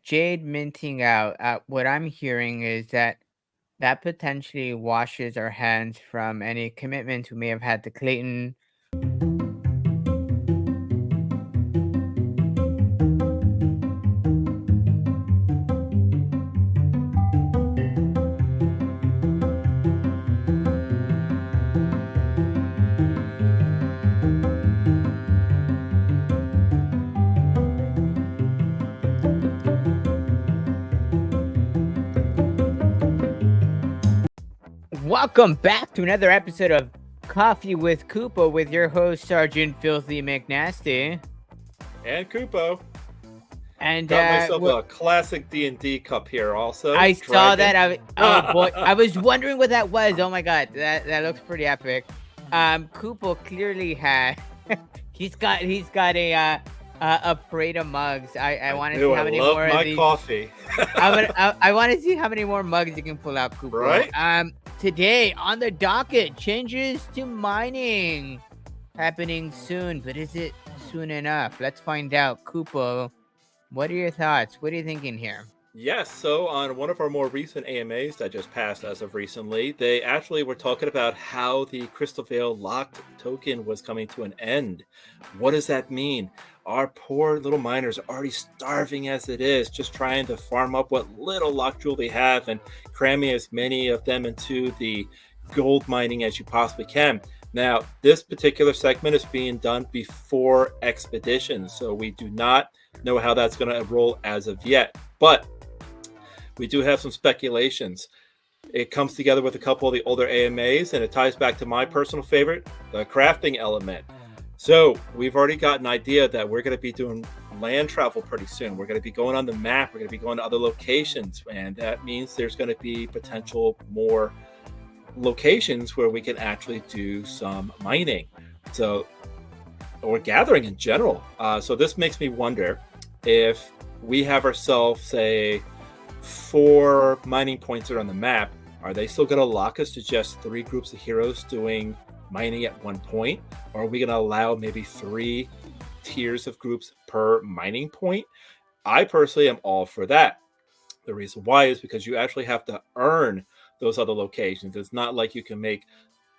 Jade minting out, what I'm hearing is that potentially washes our hands from any commitment we may have had to Clayton. Welcome back to another episode of Coffee with Kupo with your host Sergeant Filthy McNasty. And Kupo. And Got myself a classic D&D cup here also. I saw Dragon. that. Oh boy, I was wondering what that was. Oh my god, that looks pretty epic. Kupo clearly had. he's got a parade of mugs. I want to see how many more of these. Coffee. I want to see how many more mugs you can pull out, Kupo. Right. Today on the docket, changes to mining happening soon, but is it soon enough? Let's find out. Kupo, what are your thoughts? What are you thinking here? Yes, so on one of our more recent AMAs that just passed as of recently, they actually were talking about how the Crystal Veil locked token was coming to an end. What does that mean? Our poor little miners are already starving as it is, just trying to farm up what little lock jewel they have and cramming as many of them into the gold mining as you possibly can. Now, this particular segment is being done before expeditions, so we do not know how that's going to roll as of yet. But we do have some speculations. It comes together with a couple of the older AMAs, and it ties back to my personal favorite, the crafting element. So we've already got an idea that we're going to be doing land travel pretty soon. We're going to be going on the map. We're going to be going to other locations, and that means there's going to be potential more locations where we can actually do some mining. So, or gathering in general. So this makes me wonder if we have ourselves, say, 4 mining points that are on the map. Are they still going to lock us to just 3 groups of heroes doing mining at one point? Or are we going to allow maybe 3 tiers of groups per mining point? I personally am all for that. The reason why is because you actually have to earn those other locations. It's not like you can make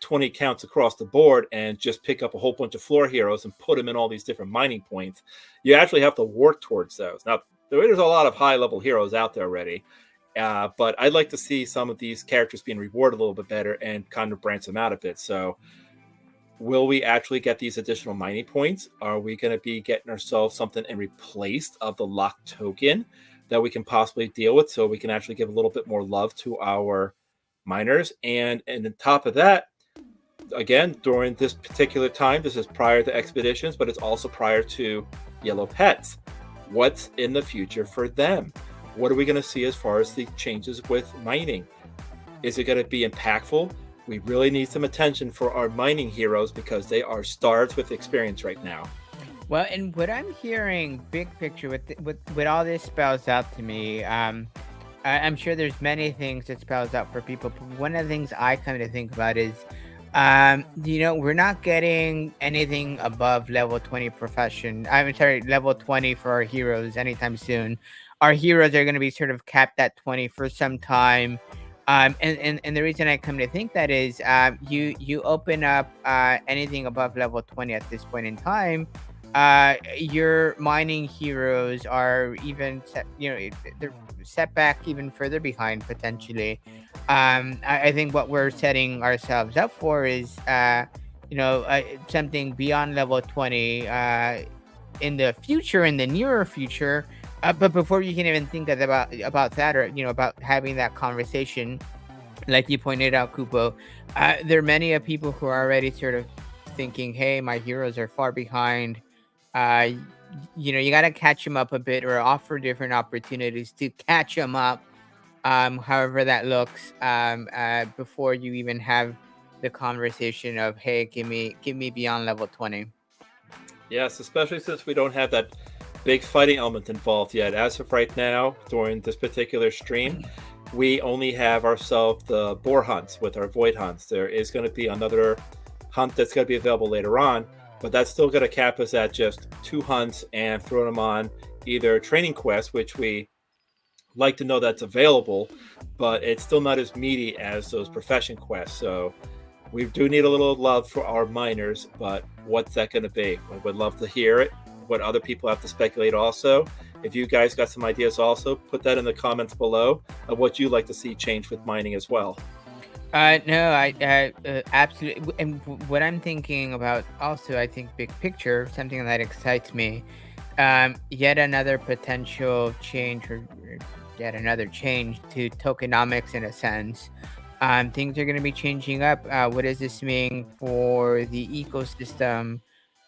20 counts across the board and just pick up a whole bunch of floor heroes and put them in all these different mining points. You actually have to work towards those. Now, there's a lot of high-level heroes out there already, but I'd like to see some of these characters being rewarded a little bit better and kind of branch them out a bit. So will we actually get these additional mining points? Are we going to be getting ourselves something in replace of the locked token that we can possibly deal with, so we can actually give a little bit more love to our miners? And on top of that, again, during this particular time, this is prior to expeditions, but it's also prior to yellow pets. What's in the future for them? What are we going to see as far as the changes with mining? Is it going to be impactful? We really need some attention for our mining heroes because they are starved with experience right now. Well, and what I'm hearing, big picture, with all this spells out to me, I'm sure there's many things that spells out for people. But one of the things I kind of think about is, we're not getting anything above level 20 profession. I'm sorry, level 20 for our heroes anytime soon. Our heroes are going to be sort of capped at 20 for some time. And the reason I come to think that is, you open up anything above level 20 at this point in time. Your mining heroes are even they're set back even further behind potentially. I think what we're setting ourselves up for is something beyond level 20 in the future, in the nearer future. But before you can even think about that, or about having that conversation, like you pointed out, Kupo, there are many people who are already sort of thinking, hey, my heroes are far behind. You got to catch them up a bit, or offer different opportunities to catch them up, however that looks, before you even have the conversation of, hey, give me beyond level 20. Yes, especially since we don't have that big fighting element involved yet. As of right now, during this particular stream, we only have ourselves the boar hunts with our void hunts. There is going to be another hunt that's going to be available later on, but that's still going to cap us at just 2 hunts and throw them on either training quests, which we like to know that's available, but it's still not as meaty as those profession quests. So we do need a little love for our miners, but what's that going to be? I would love to hear it. What other people have to speculate also. If you guys got some ideas also, put that in the comments below of what you'd like to see change with mining as well. No, absolutely. And what I'm thinking about also, I think big picture, something that excites me, yet another potential change or yet another change to tokenomics in a sense. Things are going to be changing up. What does this mean for the ecosystem?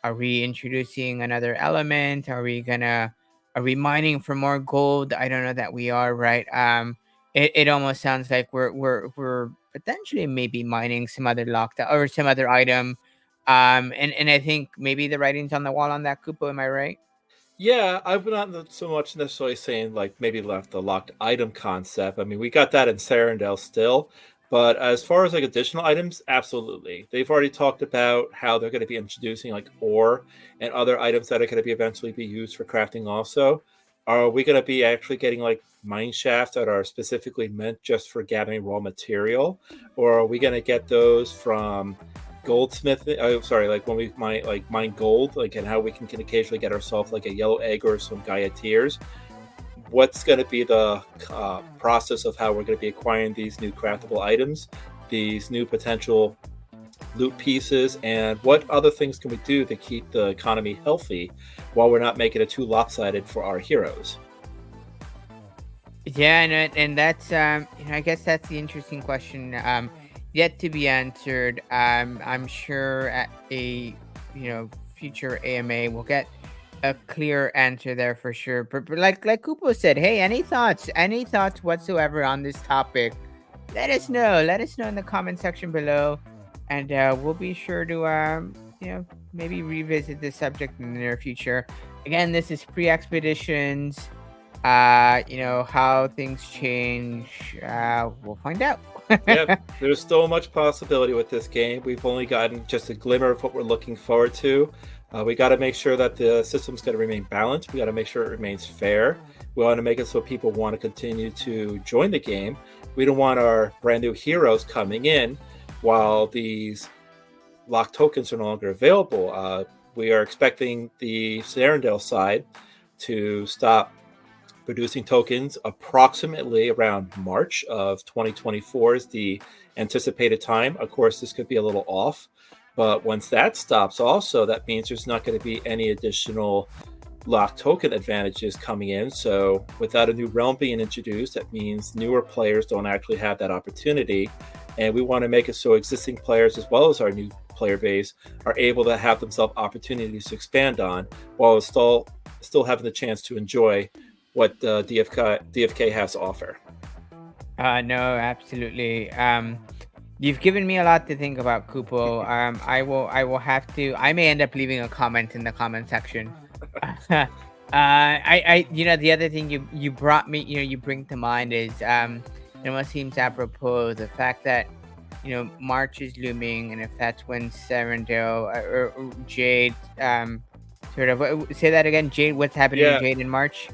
Are we introducing another element? Are we mining for more gold? I don't know that we are, right? It almost sounds like we're potentially maybe mining some other locked or some other item. And I think maybe the writing's on the wall on that Kupo. Am I right? Yeah, I'm not so much necessarily saying like maybe left the locked item concept. I mean, we got that in Sarandel still, but as far as like additional items, absolutely. They've already talked about how they're going to be introducing like ore and other items that are going to be eventually be used for crafting also. Are we going to be actually getting like mine shafts that are specifically meant just for gathering raw material, or are we going to get those from goldsmith sorry, like when we mine gold, like, and how we can occasionally get ourselves like a yellow egg or some gaia tears? What's going to be the process of how we're going to be acquiring these new craftable items, these new potential loot pieces, and what other things can we do to keep the economy healthy while we're not making it too lopsided for our heroes? Yeah, and that's I guess that's the interesting question, yet to be answered. I'm sure at a future AMA we'll get a clear answer there for sure. But like Kupo said, hey, any thoughts whatsoever on this topic? Let us know. Let us know in the comment section below, and we'll be sure to maybe revisit this subject in the near future. Again, this is pre-expeditions. How things change, we'll find out. Yeah, there's so much possibility with this game. We've only gotten just a glimmer of what we're looking forward to. We got to make sure that the system's going to remain balanced. We got to make sure it remains fair. We want to make it so people want to continue to join the game. We don't want our brand new heroes coming in while these locked tokens are no longer available. We are expecting the Sarandale side to stop producing tokens approximately around March of 2024 is the anticipated time. Of course, this could be a little off, but once that stops, also, that means there's not going to be any additional locked token advantages coming in. So, without a new realm being introduced, that means newer players don't actually have that opportunity. And we want to make it so existing players, as well as our new player base, are able to have themselves opportunities to expand on while still having the chance to enjoy what DFK has to offer. No, absolutely. You've given me a lot to think about, Kupo. I will have to. I may end up leaving a comment in the comment section. The other thing you brought me, you bring to mind is, what seems apropos, the fact that March is looming, and if that's when Sarandale or Jade, sort of say that again, Jade. What's happening to Jade in March?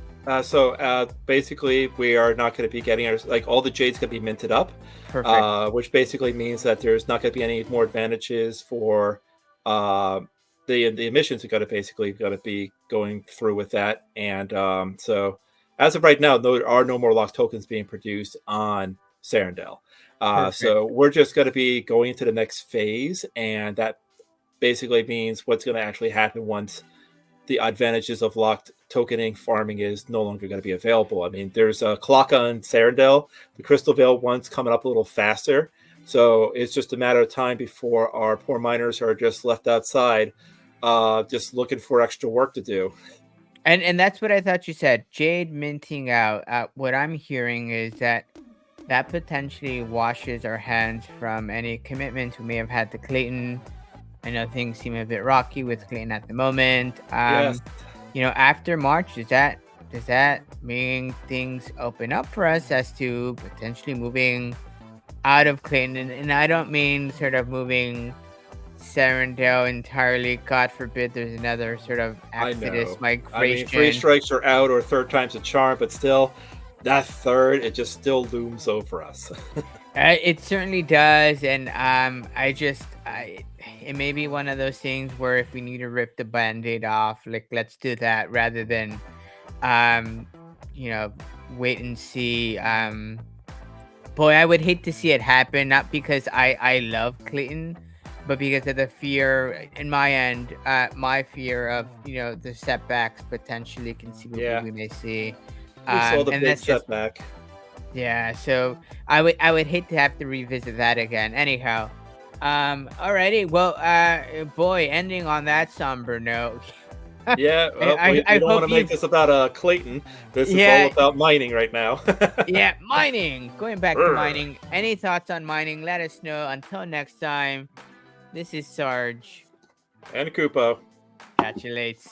Basically, we are not going to be getting all the jades going to be minted up. Perfect. Which basically means that there's not going to be any more advantages for the emissions are going to be going through with that. And so as of right now, there are no more locked tokens being produced on Sarandale. So we're just going to be going into the next phase, and that basically means what's going to actually happen once the advantages of locked tokening farming is no longer going to be available. I mean, there's a clock on Sarandale. The Crystal Veil one's coming up a little faster. So it's just a matter of time before our poor miners are just left outside, just looking for extra work to do. And that's what I thought you said. Jade minting out. What I'm hearing is that potentially washes our hands from any commitment we may have had to Clayton. I know things seem a bit rocky with Clayton at the moment. Yes. After March, does that mean things open up for us as to potentially moving out of Clayton? And I don't mean sort of moving Sarandale entirely. God forbid there's another sort of exodus migration. I mean, 3 strikes are out, or third time's a charm, but still, that third, it just still looms over us. It certainly does, and it may be one of those things where if we need to rip the band-aid off, like let's do that rather than um, you know, wait and see. Boy, I would hate to see it happen, not because I love Clayton, but because of the fear in my end, my fear of the setbacks potentially conceivably Yeah, we may see, we saw the and big that's just setback. yeah. So I would hate to have to revisit that again. Anyhow, alrighty. Well, boy, ending on that somber note. I, Yeah, we I don't want hope to make you this about Clayton. This is all yeah. about mining right now. Yeah, mining. Going back to Brr. mining. Any thoughts on mining? Let us know. Until next time, this is Sarge. And Kupo. Catch you later.